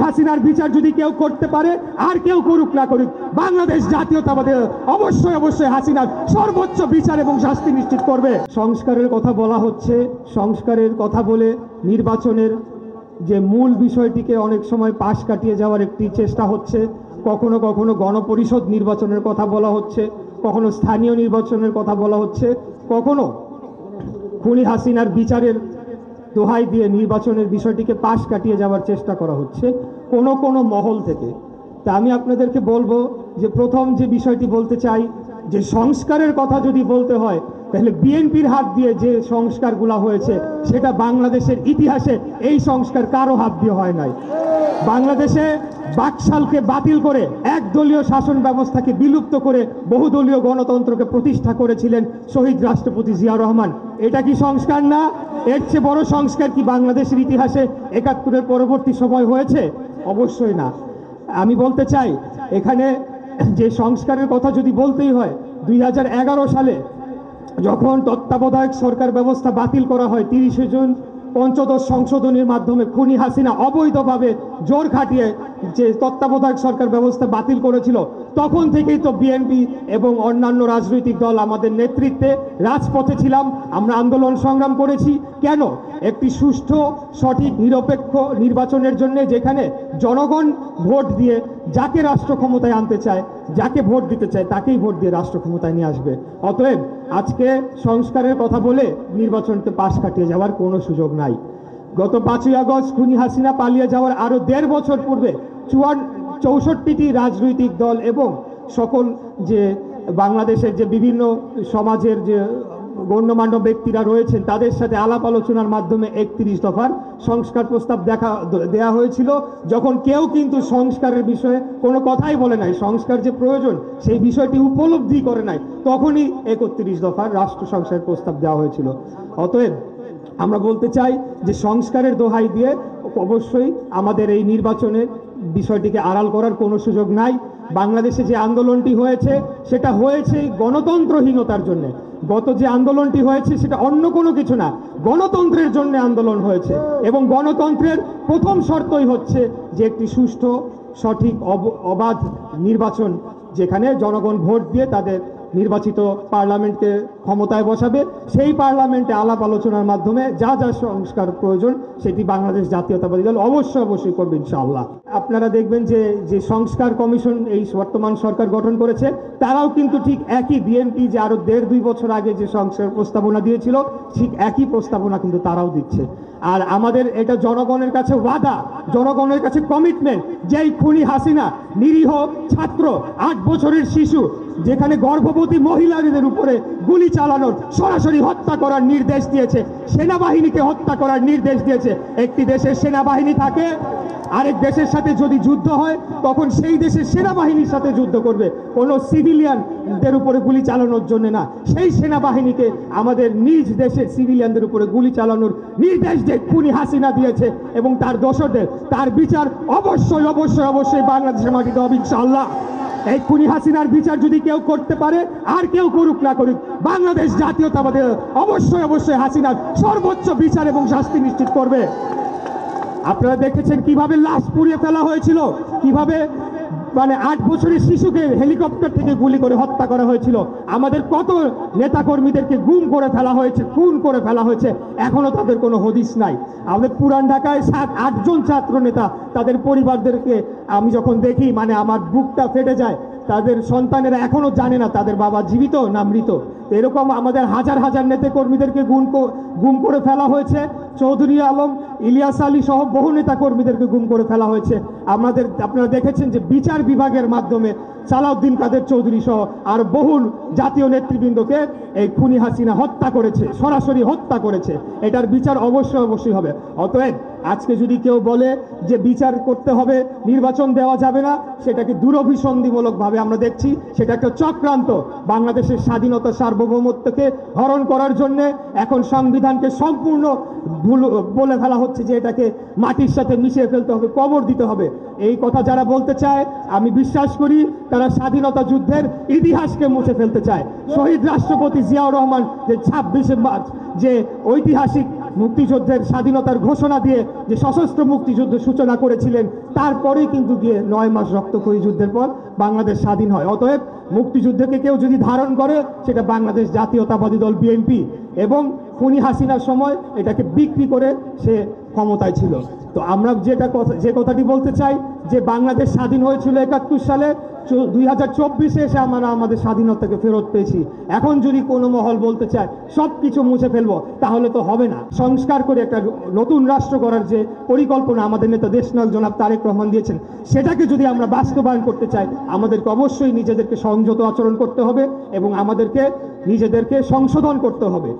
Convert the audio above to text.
হাসিনার বিচার যদি কেউ করতে পারে, আর কেউ করুক না করুক, বাংলাদেশ জাতীয়তাবাদী অবশ্যই অবশ্যই হাসিনার সর্বোচ্চ বিচার এবং শাস্তি নিশ্চিত করবে। সংস্কারের কথা বলা হচ্ছে, সংস্কারের কথা বলে নির্বাচনের যে মূল বিষয়টিকে অনেক সময় পাশ কাটিয়ে যাওয়ার একটি চেষ্টা হচ্ছে। কখনো কখনো গণপরিষদ নির্বাচনের কথা বলা হচ্ছে, কখনো স্থানীয় নির্বাচনের কথা বলা হচ্ছে, কখনো খুনি হাসিনার বিচারের দোহাই দিয়ে নির্বাচনের বিষয়টিকে পাশ কাটিয়ে যাওয়ার চেষ্টা করা হচ্ছে কোনো কোনো মহল থেকে। তা আমি আপনাদেরকে বলবো যে প্রথম যে বিষয়টি বলতে চাই, যে সংস্কারের কথা যদি বলতে হয় তাহলে বিএনপির হাত দিয়ে যে সংস্কারগুলো হয়েছে সেটা বাংলাদেশের ইতিহাসে এই সংস্কার কারো হাত দিয়ে হয় নাই। বাংলাদেশে বাকশালকে বাতিল করে একদলীয় শাসন ব্যবস্থাকে বিলুপ্ত করে বহুদলীয় গণতন্ত্রকে প্রতিষ্ঠা করেছিলেন শহীদ রাষ্ট্রপতি জিয়াউর রহমান। এটা কি সংস্কার না? এর চেয়ে বড় সংস্কার কি বাংলাদেশের ইতিহাসে ৭১-এর পরবর্তী সময় হয়েছে? অবশ্যই না। আমি বলতে চাই এখানে যে সংস্কারের কথা যদি বলতেই হয়, ২০১১ সালে যখন তত্ত্বাবধায়ক সরকার ব্যবস্থা বাতিল করা হয়, ৩০শে জুন পঞ্চদশ সংশোধনীর মাধ্যমে খুনি হাসিনা অবৈধভাবে জোর খাটিয়ে যে তত্ত্বাবধায়ক সরকার ব্যবস্থা বাতিল করেছিল, তখন থেকেই তো বিএনপি এবং অন্যান্য রাজনৈতিক দল আমাদের নেতৃত্বে রাজপথে ছিলাম। আমরা আন্দোলন সংগ্রাম করেছি। কেন? একটি সুষ্ঠু, সঠিক, নিরপেক্ষ নির্বাচনের জন্য, যেখানে জনগণ ভোট দিয়ে যাকে রাষ্ট্র ক্ষমতায় আনতে চায়, যাকে ভোট দিতে চায় তাকেই ভোট দিয়ে রাষ্ট্র ক্ষমতায় নিয়ে আসবে। অতএব আজকে সংস্কারের কথা বলে নির্বাচনকে পাশ কাটিয়ে যাওয়ার কোনো সুযোগ নাই। গত ৫ই আগস্ট খুনি হাসিনা পালিয়ে যাওয়ার আরও ১.৫ বছর পূর্বে ৬৪টি রাজনৈতিক দল এবং সকল যে বাংলাদেশের যে বিভিন্ন সমাজের যে গণ্যমান্য ব্যক্তিরা রয়েছেন তাদের সাথে আলাপ আলোচনার মাধ্যমে ৩১ দফার সংস্কার প্রস্তাব দেয়া হয়েছিল। যখন কেউ কিন্তু সংস্কারের বিষয়ে কোনো কথাই বলে নাই, সংস্কার যে প্রয়োজন সেই বিষয়টি উপলব্ধি করে নাই, তখনই ৩১ দফার রাষ্ট্র সংস্কারের প্রস্তাব দেওয়া হয়েছিল। অতএব আমরা বলতে চাই যে সংস্কারের দোহাই দিয়ে অবশ্যই আমাদের এই নির্বাচনের বিষয়টিকে আড়াল করার কোনো সুযোগ নাই। বাংলাদেশে যে আন্দোলনটি হয়েছে সেটা হয়েছে গণতন্ত্রহীনতার জন্য। গত যে আন্দোলনটি হয়েছে সেটা অন্য কোনো কিছু না, গণতন্ত্রের জন্য আন্দোলন হয়েছে। এবং গণতন্ত্রের প্রথম শর্তই হচ্ছে যে একটি সুষ্ঠু, সঠিক, অবাধ নির্বাচন, যেখানে জনগণ ভোট দিয়ে তাদের নির্বাচিত পার্লামেন্টকে ক্ষমতায় বসাবে। সেই পার্লামেন্টে আলাপ আলোচনার মাধ্যমে যা যা সংস্কার প্রয়োজন সেটি বাংলাদেশ জাতীয়তাবাদী দল অবশ্যই করবে ইনশাআল্লাহ। আপনারা দেখবেন যে সংস্কার কমিশন এই বর্তমান সরকার গঠন করেছে, তারাও কিন্তু ঠিক একই, বিএনপি যে আরো ১.৫-২ বছর আগে যে সংস্কার প্রস্তাবনা দিয়েছিল ঠিক একই প্রস্তাবনা কিন্তু তারাও দিচ্ছে। আর আমাদের এটা জনগণের কাছে ওয়াদা, জনগণের কাছে কমিটমেন্ট, যেই খুনি হাসিনা নিরীহ ছাত্র, ৮ বছরের শিশু, যেখানে গর্ভবতী মহিলাদের উপরে গুলি চালানোর, সরাসরি হত্যা করার নির্দেশ দিয়েছে, সেনাবাহিনীকে হত্যা করার নির্দেশ দিয়েছে। একটি দেশের সেনাবাহিনী থাকে, আরেক দেশের সাথে যদি যুদ্ধ হয় তখন সেই দেশের সেনাবাহিনীর সাথে যুদ্ধ করবে, কোনো সিভিলিয়ানদের উপরে গুলি চালানোর জন্য না। সেই সেনাবাহিনীকে আমাদের নিজ দেশের সিভিলিয়ানদের উপরে গুলি চালানোর নির্দেশ যে খুনি হাসিনা দিয়েছে, এবং তার দোষরদের তার বিচার অবশ্যই বাংলাদেশের মাটিতে হবে ইনশাআল্লাহ। এই খুনি হাসিনার বিচার যদি কেউ করতে পারে, আর কেউ করুক না করুক, বাংলাদেশ জাতীয়তাবাদী অবশ্যই হাসিনার সর্বোচ্চ বিচার এবং শাস্তি নিশ্চিত করবে। আপনারা দেখেছেন কিভাবে লাশ পুড়িয়ে ফেলা হয়েছিল, কিভাবে ৮ বছরের শিশুকে হেলিকপ্টার থেকে গুলি করে হত্যা করা হয়েছিল। আমাদের কত নেতাকর্মীদেরকে গুম করে ফেলা হয়েছে, খুন করে ফেলা হয়েছে, এখনো তাদের কোনো হদিস নাই। আমাদের পুরান ঢাকায় ৭-৮ জন ছাত্র নেতা, তাদের পরিবারদেরকে আমি যখন দেখি আমার বুকটা ফেটে যায়। তাদের সন্তানেরা এখনো জানে না তাদের বাবা জীবিত না মৃত। এরকম আমাদের হাজার হাজার নেতাকর্মীদেরকে গুম করে ফেলা হয়েছে। চৌধুরী আলম, ইলিয়াস আলী সহ বহু নেতাকর্মীদেরকে গুম করে ফেলা হয়েছে। আপনারা দেখেছেন যে বিচার বিভাগের মাধ্যমে সালাউদ্দিন কাদের চৌধুরী সহ আর বহু জাতীয় নেতৃবৃন্দকে এই খুনি হাসিনা হত্যা করেছে, সরাসরি হত্যা করেছে। এটার বিচার অবশ্যই হবে। অতএব আজকে যদি কেউ বলে যে বিচার করতে হবে, নির্বাচন দেওয়া যাবে না, সেটাকে দুরভিসন্ধিমূলকভাবে আমরা দেখছি। সেটা একটা চক্রান্ত, বাংলাদেশের স্বাধীনতা, সার্বভৌমত্বকে হরণ করার জন্য। এখন সংবিধানকে সম্পূর্ণ বলে ফেলা হচ্ছে যে এটাকে মাটির সাথে মিশিয়ে ফেলতে হবে, কবর দিতে হবে। এই কথা যারা বলতে চায়, আমি বিশ্বাস করি তারা স্বাধীনতা যুদ্ধের ইতিহাসকে মুছে ফেলতে চায়। শহীদ রাষ্ট্রপতি জিয়াউর রহমান যে ২৬শে মার্চ যে ঐতিহাসিক মুক্তিযুদ্ধের স্বাধীনতার ঘোষণা দিয়ে যে সশস্ত্র মুক্তিযুদ্ধ সূচনা করেছিলেন, তারপরেই কিন্তু গিয়ে 9 মাস রক্তক্ষয়ী যুদ্ধের পর বাংলাদেশ স্বাধীন হয়। অতএব মুক্তিযুদ্ধকে কেউ যদি ধারণ করে, সেটা বাংলাদেশ জাতীয়তাবাদী দল বিএনপি, এবং খুনি হাসিনার সময় এটাকে বিক্রি করে সে ক্ষমতায় ছিল। তো আমরা যে কথাটি বলতে চাই, যে বাংলাদেশ স্বাধীন হয়েছিল 71 সালে, 2024-এ এসে আমরা আমাদের স্বাধীনতাকে ফেরত পেয়েছি। এখন যদি কোনো মহল বলতে চায় সব কিছু মুছে ফেলবো, তাহলে তো হবে না। সংস্কার করে একটা নতুন রাষ্ট্র গড়ার যে পরিকল্পনা আমাদের নেতা দেশনায়ক জনাব তারেক রহমান দিয়েছেন, সেটাকে যদি আমরা বাস্তবায়ন করতে চাই, আমাদেরকে অবশ্যই নিজেদেরকে সংযত আচরণ করতে হবে এবং আমাদেরকে নিজেদেরকে সংশোধন করতে হবে।